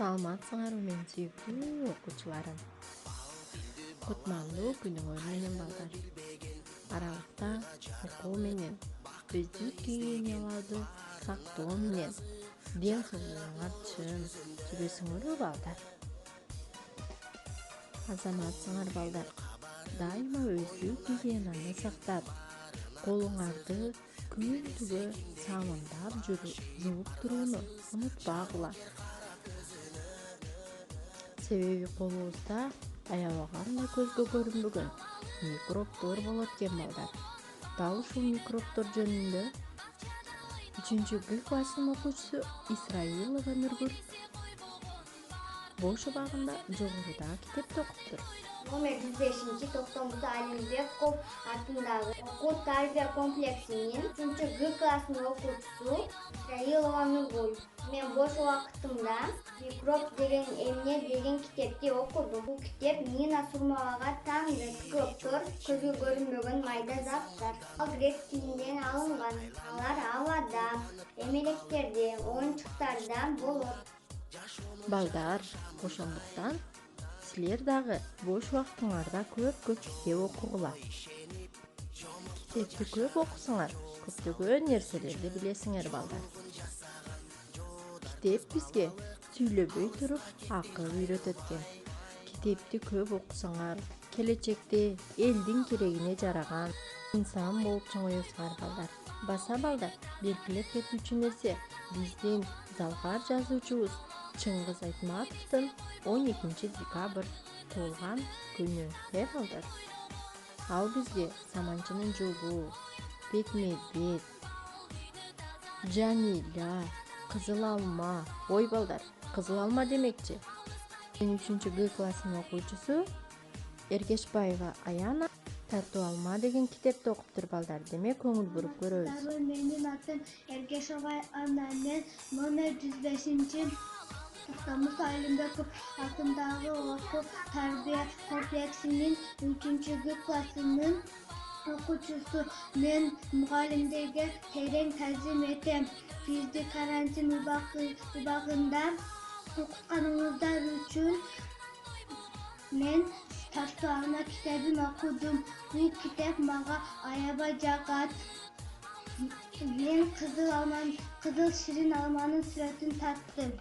Саламатсыңарбы мен сүйүктүү окуучуларым. Кутмандуу күнүңөр менен балдар. Аралыкта окуу менен, өздүк гигиеналарды сактоо менен ден соолугуңар чын жүрөсүңөрбү балдар? Азаматсыңар балдар. Дайыма өздүк гигиенаны сактап, колуңарды күнтүгө сабындап жууп турууну унутпагыла. Себеби колубузда аябаган да көзгө көрүнбөгөн микробдор болот экен балдар. Дал ушул микробдор жөнүндө 3-Г класстын окуучусу Исраилова Нургүл бош убагында жогоруда китепти окуптур. Номер 105 Токтомбут Алимбеков атындагы окуу тарбия комплексинин 3-Г класстын окуучусу Исраилова Нургүл. Мен бош убактымда микроб деген эмне деген китепти окудум. Бул китеп Нина Сурмовага таң микробдор көзгө көрүнбөгөн майда заттар. Ал грек тилинен алынган. Алар абада, эмелектерде, оюнчуктарда болот. Балдар, ошондуктан силер дагы бош убактыңарда көп китеп окугула. Китепти көп окусаңар, көптөгөн нерселерди билесиңер балдар. Китеп бизге сүйлөбөй туруп акыл үйрөтөт экен. Китепти көп окусаңар, келечекте элдин керегине жараган инсан болуп чоңоесуңар балдар. Баса балдар, белгилеп кетүүчү нерсе, биздин залгар жазуучубуз Чыңгыз Айтматовдун 12 декабрь туулган күнү балдар. Ал бизге Саманчынын жолу, Бетме-бет, Жамиля, Кызыл алма, ой балдар, Кызыл алма демекчи. 3-Г класстын окуучусу Эргешбаева Аяна Таттуу алма деген китепти окуптур балдар. Демек көңүл буруп көрөбүз. Менин атым Эргешбаева Аяна. Мен номер 105 Токтомбут Алимбеков атындагы окуу тарбия комплексинин 3-Г классынын окуучусу. Мен мугалимдерге терең таазим этем. Бизди карантин убагында окутканыңыздар үчүн мен Таттуу алма китебин окудум. Бул китеп мага аябай жагат. Мен кызыл ширин алманын сүрөтүн тарттым.